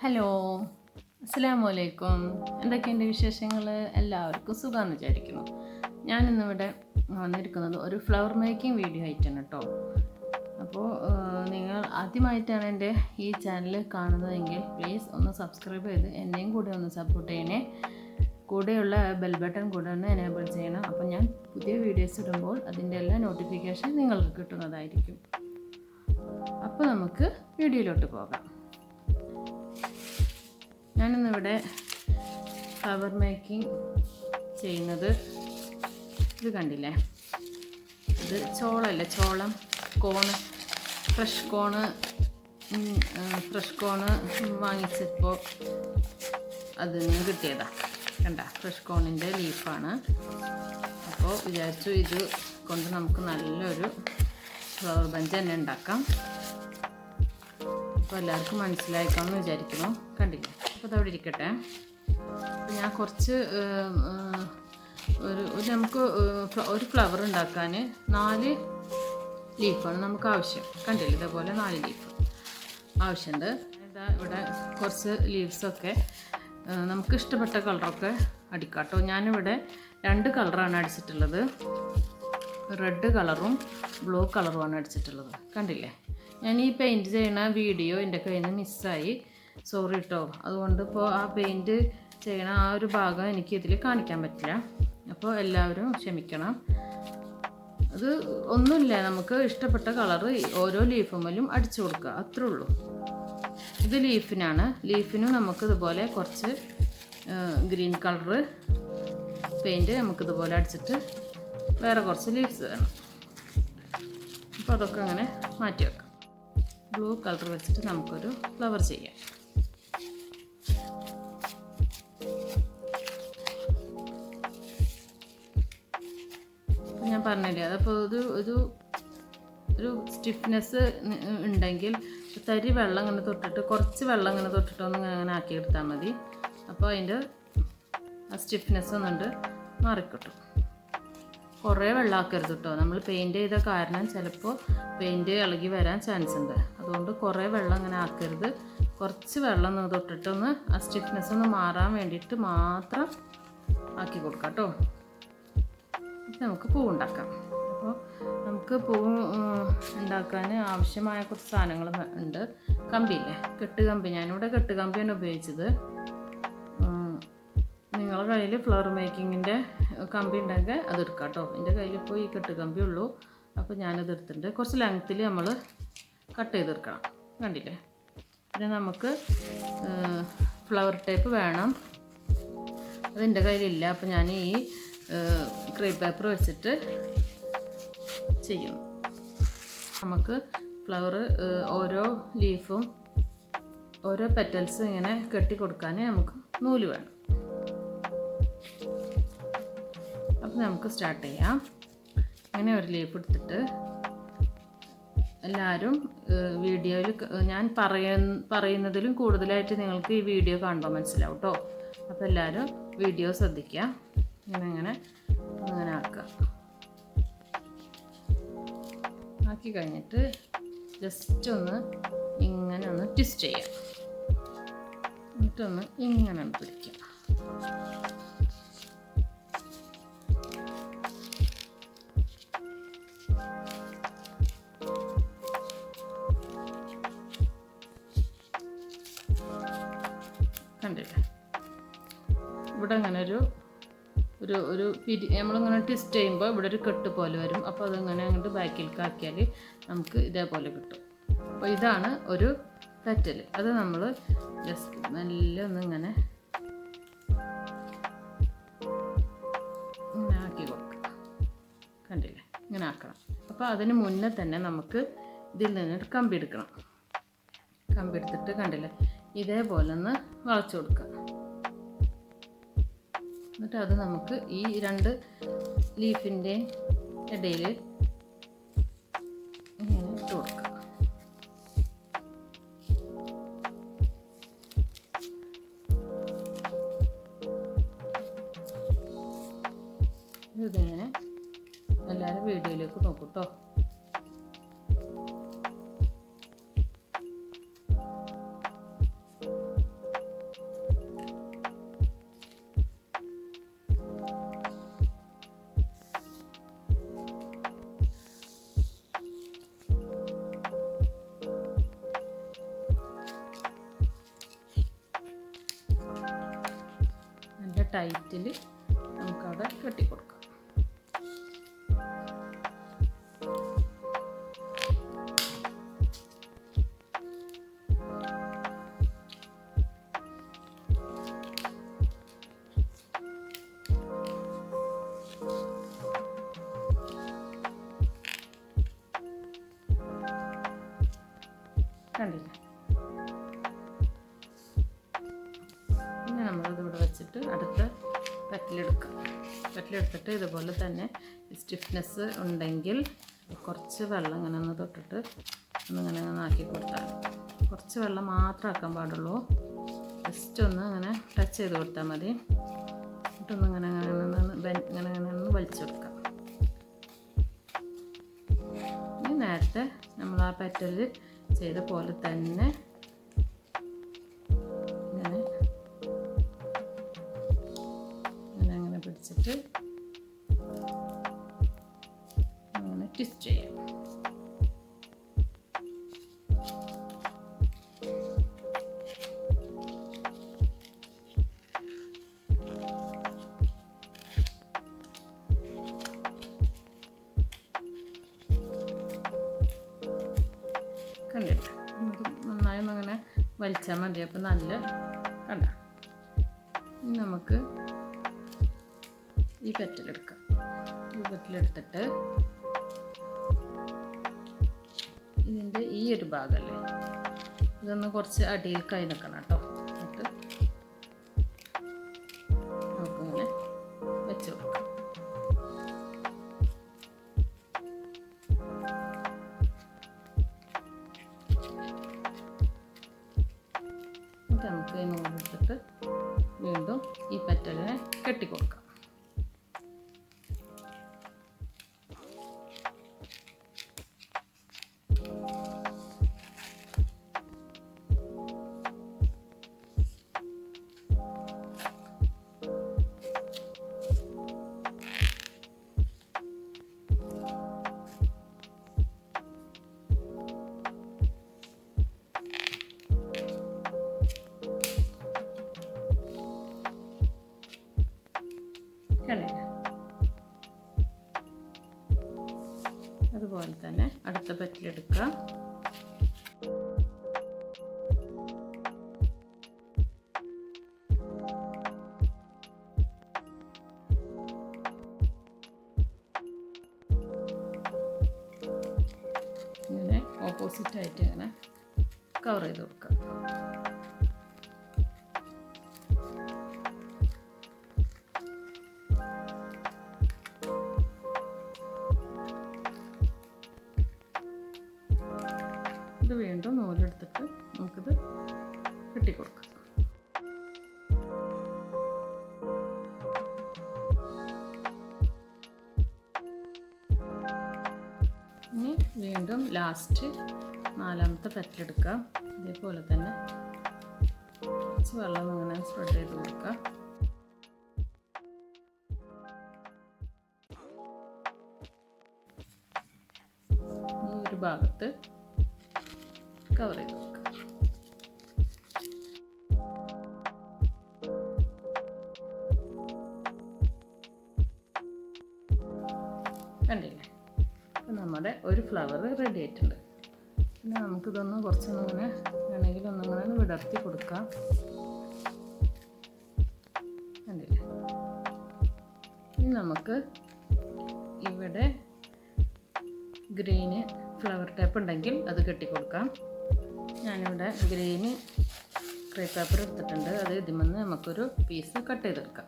Hello, അസ്സലാമലൈക്കും. എന്തൊക്കെയുണ്ട് വിശേഷങ്ങൾ? എല്ലാവർക്കും സുഖമെന്ന് വിചാരിക്കുന്നു. ഞാനിന്നിവിടെ വന്നിരിക്കുന്നത് ഒരു ഫ്ലവർ മേക്കിംഗ് വീഡിയോ ആയിട്ടാണ് കേട്ടോ. അപ്പോൾ നിങ്ങൾ ആദ്യമായിട്ടാണ് എൻ്റെ ഈ ചാനൽ കാണുന്നതെങ്കിൽ പ്ലീസ് ഒന്ന് സബ്സ്ക്രൈബ് ചെയ്ത് എന്നെയും കൂടെ ഒന്ന് സപ്പോർട്ട് ചെയ്യണേ. കൂടെയുള്ള ബെൽ ബട്ടൺ കൂടെ ഒന്ന് എനേബിൾ ചെയ്യണം. അപ്പോൾ ഞാൻ പുതിയ വീഡിയോസ് ഇടുമ്പോൾ അതിൻ്റെ എല്ലാ നോട്ടിഫിക്കേഷൻ നിങ്ങൾക്ക് കിട്ടുന്നതായിരിക്കും. അപ്പോൾ നമുക്ക് വീഡിയോയിലോട്ട് പോകാം. ഞാനിന്നിവിടെ ഫ്ലവർ മേക്കിംഗ് ചെയ്യുന്നത് ഇത് കണ്ടില്ലേ, ഇത് ചോളമല്ല, ചോളം കോണ്, ഫ്രഷ് കോണ് വാങ്ങിച്ചപ്പോൾ അതിൽ നിന്ന് കിട്ടിയതാണ്. കണ്ട, ഫ്രഷ് കോണിൻ്റെ ലീഫാണ്. അപ്പോൾ വിചാരിച്ചു ഇത് കൊണ്ട് നമുക്ക് നല്ലൊരു ഫ്ലവർ ബഞ്ച് തന്നെ ഉണ്ടാക്കാം. അപ്പോൾ എല്ലാവർക്കും മനസ്സിലായിക്കാമെന്ന് വിചാരിക്കുന്നു. കണ്ടില്ലേ, അപ്പോൾ അതവിടെ ഇരിക്കട്ടെ. ഞാൻ കുറച്ച് നമുക്ക് ഒരു ഫ്ലവർ ഉണ്ടാക്കാൻ 4 ലീഫാണ് നമുക്ക് ആവശ്യം. കണ്ടില്ലേ, ഇതേപോലെ 4 ലീഫ് ആവശ്യമുണ്ട്. ഇവിടെ കുറച്ച് ലീവ്സൊക്കെ നമുക്ക് ഇഷ്ടപ്പെട്ട കളറൊക്കെ അടിക്കാം കേട്ടോ. ഞാനിവിടെ 2 കളറാണ് അടിച്ചിട്ടുള്ളത്. റെഡ് കളറും ബ്ലൂ കളറുമാണ് അടിച്ചിട്ടുള്ളത്. കണ്ടില്ലേ, ഞാൻ ഈ പെയിൻറ്റ് ചെയ്യുന്ന വീഡിയോ എൻ്റെ കയ്യിൽ നിന്ന് മിസ്സായി, സോറി കേട്ടോ. അതുകൊണ്ട് ഇപ്പോൾ ആ പെയിൻറ്റ് ചെയ്യണ ആ ഒരു ഭാഗം എനിക്ക് ഇതിൽ കാണിക്കാൻ പറ്റില്ല. അപ്പോൾ എല്ലാവരും ക്ഷമിക്കണം. അത് ഒന്നുമില്ല, നമുക്ക് ഇഷ്ടപ്പെട്ട കളറ് ഓരോ ലീഫുമ്മലും അടിച്ചു കൊടുക്കുക, അത്രേ ഉള്ളൂ. ഇത് ലീഫിനാണ്. ലീഫിനും നമുക്ക് ഇതുപോലെ കുറച്ച് ഗ്രീൻ കളറ് പെയിൻറ്റ് നമുക്കിതുപോലെ അടിച്ചിട്ട് വേറെ കുറച്ച് ലീവ്സ് വേണം. അപ്പോൾ അതൊക്കെ അങ്ങനെ മാറ്റി വെക്കാം. ബ്ലൂ കളർ വെച്ചിട്ട് നമുക്കൊരു ഫ്ലവർ ചെയ്യാം. ഞാൻ പറഞ്ഞില്ലേ, അതപ്പോൾ ഒരു സ്റ്റിഫ്നെസ് ഉണ്ടെങ്കിൽ തരി വെള്ളം ഇങ്ങനെ തൊട്ടിട്ട്, കുറച്ച് വെള്ളം ഇങ്ങനെ തൊട്ടിട്ട് അങ്ങനെ ആക്കിയെടുത്താൽ മതി. അപ്പോൾ അതിൻ്റെ ആ സ്റ്റിഫ്നെസ് ഒന്നുണ്ട് മാറിക്കിട്ടും. കുറേ വെള്ളമാക്കരുത് കേട്ടോ. നമ്മൾ പെയിൻറ്റ് ചെയ്ത കാരണം ചിലപ്പോൾ പെയിൻറ്റ് ഇളകി വരാൻ ചാൻസ് ഉണ്ട്. അതുകൊണ്ട് കുറേ വെള്ളം അങ്ങനെ ആക്കരുത്. കുറച്ച് വെള്ളം തൊട്ടിട്ടൊന്ന് ആ സ്റ്റിഫ്നെസ് ഒന്ന് മാറാൻ വേണ്ടിയിട്ട് മാത്രം ആക്കി കൊടുക്കാം കേട്ടോ. നമുക്ക് പൂ ഉണ്ടാക്കാം. അപ്പോൾ നമുക്ക് പൂ ഉണ്ടാക്കാൻ ആവശ്യമായ കുറച്ച് സാധനങ്ങൾ ഉണ്ട്. കമ്പിയില്ലേ, കെട്ടുകമ്പി. ഞാനിവിടെ കെട്ടുകമ്പിയാണ് ഉപയോഗിച്ചത്. നിങ്ങളുടെ കയ്യിൽ ഫ്ലവർ മേക്കിങ്ങിൻ്റെ കമ്പി ഉണ്ടെങ്കിൽ അതെടുക്കാം കേട്ടോ. എൻ്റെ കയ്യിൽ ഇപ്പോൾ ഈ കെട്ടുകമ്പി ഉള്ളൂ. അപ്പോൾ ഞാനത് എടുത്തിട്ടുണ്ട്. കുറച്ച് ലെങ്ത്തിൽ നമ്മൾ കട്ട് ചെയ്തെടുക്കണം. കണ്ടില്ലേ. പിന്നെ നമുക്ക് ഫ്ലവർ ടേപ്പ് വേണം. അതെൻ്റെ കയ്യിലില്ല. അപ്പോൾ ഞാൻ ഈ ക്രീപ്പ് പേപ്പർ വെച്ചിട്ട് ചെയ്യും. നമുക്ക് ഫ്ലവർ ഓരോ ലീഫും ഓരോ പെറ്റൽസും ഇങ്ങനെ കെട്ടി കൊടുക്കാൻ നമുക്ക് നൂല് വേണം. അപ്പം നമുക്ക് സ്റ്റാർട്ട് ചെയ്യാം. അങ്ങനെ ഒരു ലീഫ് എടുത്തിട്ട് എല്ലാവരും വീഡിയോയിൽ ഞാൻ പറയുന്നതിലും കൂടുതലായിട്ട് നിങ്ങൾക്ക് ഈ വീഡിയോ കാണുമ്പോൾ മനസ്സിലാവും കേട്ടോ. അപ്പോൾ എല്ലാവരും വീഡിയോ ശ്രദ്ധിക്കുക. അങ്ങനെ ആക്കുക. ആക്കി കഴിഞ്ഞിട്ട് ജസ്റ്റ് ഇങ്ങനെ ട്വിസ്റ്റ് ചെയ്യാം. എന്നിട്ടൊന്ന് ഇങ്ങനെ പിടിക്കുക. കണ്ടില്ലേ, ഇവിടെ അങ്ങനെ ഒരു നമ്മളിങ്ങനെ ട്വിസ്റ്റ് ചെയ്യുമ്പോൾ ഇവിടെ ഒരു കെട്ട് പോലെ വരും. അപ്പോൾ അതങ്ങനെ അങ്ങോട്ട് ബാക്കിലേക്ക് ആക്കിയാൽ നമുക്ക് ഇതേപോലെ കിട്ടും. അപ്പോൾ ഇതാണ് ഒരു പെറ്റൽ. അത് നമ്മൾ ജസ്റ്റ് നല്ല ഇങ്ങനെ ആക്കി കൊടുക്കുക. കണ്ടില്ലേ, ഇങ്ങനെ ആക്കണം. അപ്പോൾ അതിന് മുന്നേ തന്നെ നമുക്ക് ഇതിൽ നിന്നൊരു കമ്പി എടുക്കണം. കമ്പി എടുത്തിട്ട് കണ്ടില്ലേ, ഇതേപോലെ ഒന്ന് വളച്ചു കൊടുക്കുക. എന്നിട്ട് അത് നമുക്ക് ഈ 2 ലീഫിൻ്റെ ഇടയിൽ ഇങ്ങനെ ഇട്ട് കൊടുക്കുക. ഇതിങ്ങനെ എല്ലാവരും വീഡിയോയിലേക്ക് നോക്കൂ കേട്ടോ. ടൈറ്റിൽ നമുക്കവിടെ കെട്ടിക്കൊടുക്കാം. കണ്ടില്ലേ? പിന്നെ നമ്മളിതിവിടെ വെച്ചിട്ട് അടുത്ത പെറ്റലെടുത്തിട്ട് ഇതുപോലെ തന്നെ സ്റ്റിഫ്നെസ് ഉണ്ടെങ്കിൽ കുറച്ച് വെള്ളം ഇങ്ങനെ ഒന്ന് തൊട്ടിട്ട് ഒന്നിങ്ങനെ ആക്കി കൊടുത്താൽ, കുറച്ച് വെള്ളം മാത്രം ആക്കാൻ പാടുള്ളൂ. ജസ്റ്റ് ഒന്ന് അങ്ങനെ ടച്ച് ചെയ്ത് കൊടുത്താൽ മതി. എന്നിട്ടൊന്ന് ഇങ്ങനെ ഒന്ന് വലിച്ചു കൊടുക്കാം. ഇനി നേരത്തെ നമ്മൾ ആ പെറ്റൽ ചെയ്ത പോലെ തന്നെ അങ്ങനെ പിടിച്ചിട്ട് അങ്ങനെ ട്വിസ്റ്റ് ചെയ്യാം. കണ്ടിട്ട് നന്നായി അങ്ങനെ വലിച്ചാൽ മതി. അപ്പോൾ നല്ല കണ്ട. ഇനി നമുക്ക് ഈ പെറ്റലെടുക്കാം. ഈ പെറ്റലെടുത്തിട്ട് ഇതിൻ്റെ ഈ ഒരു ഭാഗമല്ലേ, ഇതൊന്ന് കുറച്ച് അടിയിൽ കൈ നിൽക്കണം കേട്ടോ. എന്നിട്ട് നമുക്കിങ്ങനെ വെച്ച് കൊടുക്കാം. നമുക്ക് ഈ നൂലെടുത്തിട്ട് വീണ്ടും ഈ പെറ്റലിനെ കെട്ടിക്കൊടുക്കാം. കണ്ടില്ല? അതുപോലെ തന്നെ അടുത്ത പെറ്റലെടുക്കുക. ഇങ്ങനെ ഓപ്പോസിറ്റായിട്ട് ഇങ്ങനെ കവർ ചെയ്ത് കൊടുക്കുക. ഇത് വീണ്ടും നൂലെടുത്തിട്ട് നമുക്കിത് കെട്ടിക്കൊടുക്കാം. ഇനി വീണ്ടും ലാസ്റ്റ് നാലാമത്തെ പെറ്റലെടുക്കാം. ഇതേപോലെ തന്നെ കുറച്ച് വെള്ളം ഇങ്ങനെ സ്പ്രെഡ് ചെയ്ത് കൊടുക്കുക. ഈ ഒരു ഭാഗത്ത് കവർ ചെയ്ത് കൊടുക്കുക. കണ്ടില്ലേ? അപ്പം നമ്മുടെ ഒരു ഫ്ലവർ റെഡി ആയിട്ടുണ്ട്. പിന്നെ നമുക്കിതൊന്ന് കുറച്ചൊന്നിങ്ങനെ വേണമെങ്കിൽ ഒന്നിങ്ങനെ വിടർത്തി കൊടുക്കാം. കണ്ടില്ലേ? ഇനി നമുക്ക് ഇവിടെ ഗ്രീന് ഫ്ലവർ ടേപ്പ് ഉണ്ടെങ്കിൽ അത് കെട്ടിക്കൊടുക്കാം. ഞാനിവിടെ ഗ്രീന് ക്രേപ്പ് പേപ്പർ എടുത്തിട്ടുണ്ട്. അത് ഇതിമെന്ന് നമുക്കൊരു പീസ് കട്ട് ചെയ്തെടുക്കാം.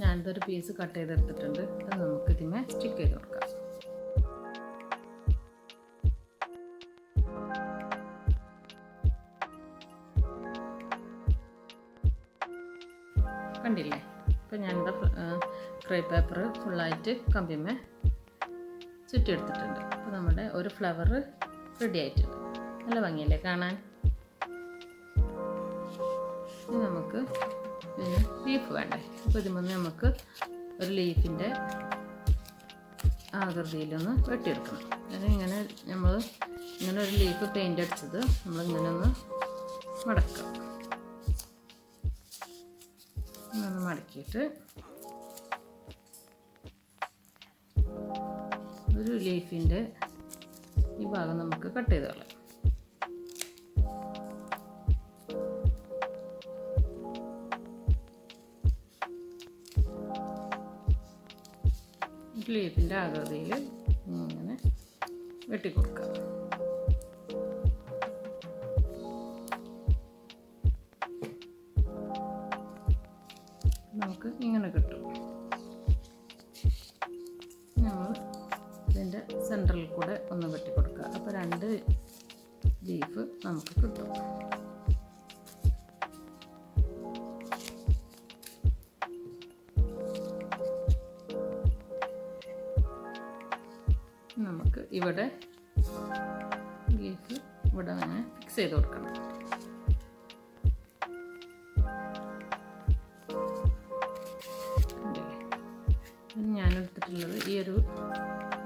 ഞാനിതൊരു പീസ് കട്ട് ചെയ്തെടുത്തിട്ടുണ്ട്. അത് നമുക്ക് ഇതിമേ സ്റ്റിക്ക് ചെയ്ത് കൊടുക്കാം. കണ്ടില്ലേ? ഇപ്പം ഞാനിത് ക്രേപ്പ് പേപ്പർ ഫുള്ളായിട്ട് കമ്പിമേ ചുറ്റിയെടുത്തിട്ടുണ്ട്. അപ്പോൾ നമ്മുടെ ഒരു ഫ്ലവർ റെഡി ആയിട്ടുണ്ട്. നല്ല ഭംഗിയല്ലേ കാണാൻ? ഇനി നമുക്ക് പിന്നെ ലീഫ് വേണ്ടേ? അപ്പോൾ ഇതിമൊന്ന് നമുക്ക് ഒരു ലീഫിൻ്റെ ആകൃതിയിലൊന്ന് വെട്ടിയെടുക്കണം. അതിങ്ങനെ നമ്മൾ ഇങ്ങനെ ഒരു ലീഫ് പെയിൻ്റ് അടിച്ചത് നമ്മളിങ്ങനെ ഒന്ന് മടക്കാം. ഒന്ന് മടക്കിയിട്ട് ഒരു ലീഫിൻ്റെ ഈ ഭാഗം നമുക്ക് കട്ട് ചെയ്ത് കളയാം. ലീഫിൻ്റെ ആകൃതിയിൽ ഇങ്ങനെ വെട്ടിക്കൊടുക്കാം. നമുക്ക് ഇങ്ങനെ കിട്ടും. നമ്മൾ ഇതിൻ്റെ സെൻറ്ററിൽ കൂടെ ഒന്ന് വെട്ടിക്കൊടുക്കുക. അപ്പോൾ 2 ലീഫ് നമുക്ക് കിട്ടും. നമുക്ക് ഇവിടെ ലീഫ് ഇവിടെ അങ്ങനെ ഫിക്സ് ചെയ്ത് കൊടുക്കണം. ഞാൻ എടുത്തിട്ടുള്ളത് ഈ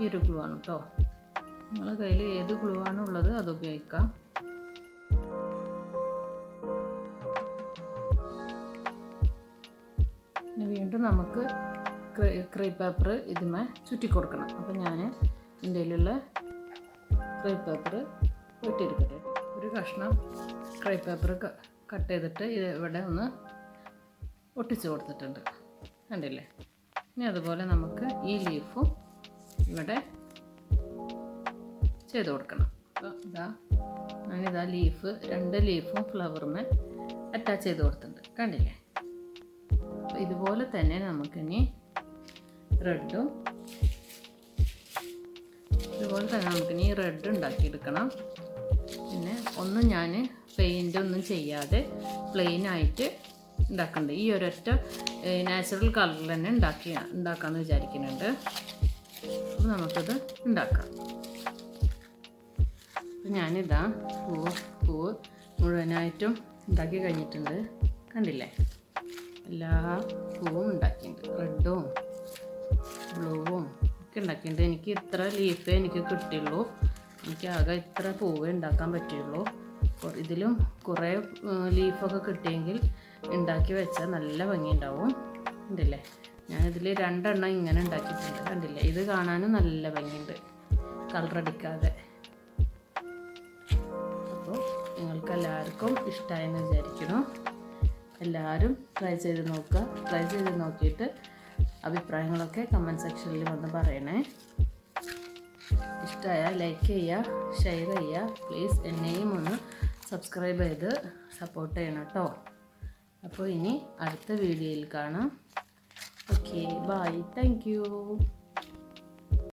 ഒരു ഗ്ലൂ ആണ് കേട്ടോ. നിങ്ങളുടെ കയ്യിൽ ഏത് ഗ്ലൂ ആണുള്ളത് അത് ഉപയോഗിക്കാം. വീണ്ടും നമുക്ക് ക്രേപ്പ് പേപ്പർ ഇതിന്മേ ചുറ്റി കൊടുക്കണം. അപ്പോൾ ഞാൻ എൻ്റെ കയ്യിലുള്ള ക്രേപ്പ് പേപ്പർ വെട്ടിയെടുക്കട്ടെ. ഒരു കഷ്ണം ക്രേപ്പ് പേപ്പർ കട്ട് ചെയ്തിട്ട് ഇവിടെ ഒന്ന് ഒട്ടിച്ച് കൊടുത്തിട്ടുണ്ട്, കണ്ടില്ലേ? ഇനി അതുപോലെ നമുക്ക് ഈ ലീഫും ഇവിടെ ചെയ്ത് കൊടുക്കണം. അപ്പോൾ ഞാനിതാ 2 ലീഫും ഫ്ലവറുമേ അറ്റാച്ച് ചെയ്ത് കൊടുത്തിട്ടുണ്ട്, കണ്ടില്ലേ? അപ്പോൾ ഇതുപോലെ തന്നെ നമുക്കിനി റെഡ് ഉണ്ടാക്കിയെടുക്കണം. പിന്നെ ഒന്നും ഞാൻ പെയിൻ്റ് ഒന്നും ചെയ്യാതെ പ്ലെയിനായിട്ട് ഉണ്ടാക്കുന്നുണ്ട്. ഈ ഒരൊറ്റ നാച്ചുറൽ കളറിൽ തന്നെ ഉണ്ടാക്കാമെന്ന് വിചാരിക്കുന്നുണ്ട്. അപ്പോൾ നമുക്കത് ഉണ്ടാക്കാം. അപ്പോൾ ഞാനിതാ പൂവ് മുഴുവനായിട്ടും ഉണ്ടാക്കി കഴിഞ്ഞിട്ടുണ്ട്, കണ്ടില്ലേ? എല്ലാ പൂവും ഉണ്ടാക്കിയിട്ടുണ്ട്, റെഡും ബ്ലൂവും ഒക്കെ ഉണ്ടാക്കിയിട്ടുണ്ട്. എനിക്ക് ഇത്ര ലീഫേ എനിക്ക് കിട്ടിയുള്ളൂ. എനിക്ക് ആകെ ഇത്ര പൂവേ ഉണ്ടാക്കാൻ പറ്റുള്ളൂ. ഇതിലും കുറേ ലീഫൊക്കെ കിട്ടിയെങ്കിൽ ഉണ്ടാക്കി വെച്ചാൽ നല്ല ഭംഗി ഉണ്ടാവും, കണ്ടില്ലേ? ഞാനിതിൽ 2 എണ്ണം ഇങ്ങനെ ഉണ്ടാക്കിയിട്ടുണ്ട്, കണ്ടില്ലേ? ഇത് കാണാനും നല്ല ഭംഗിയുണ്ട്, കളറടിക്കാതെ. അപ്പോൾ നിങ്ങൾക്ക് എല്ലാവർക്കും ഇഷ്ടമായെന്ന് വിചാരിക്കുന്നു. എല്ലാവരും ട്രൈ ചെയ്ത് നോക്കുക. ട്രൈ ചെയ്ത് നോക്കിയിട്ട് അഭിപ്രായങ്ങളൊക്കെ കമൻറ്റ് സെക്ഷനിൽ വന്ന് പറയണേ. ഇഷ്ടമായാൽ ലൈക്ക് ചെയ്യുക, ഷെയർ ചെയ്യുക. പ്ലീസ് എന്നെയും ഒന്ന് സബ്സ്ക്രൈബ് ചെയ്ത് സപ്പോർട്ട് ചെയ്യണം കേട്ടോ. അപ്പോൾ ഇനി അടുത്ത വീഡിയോയിൽ കാണാം. Okay, bye, thank U.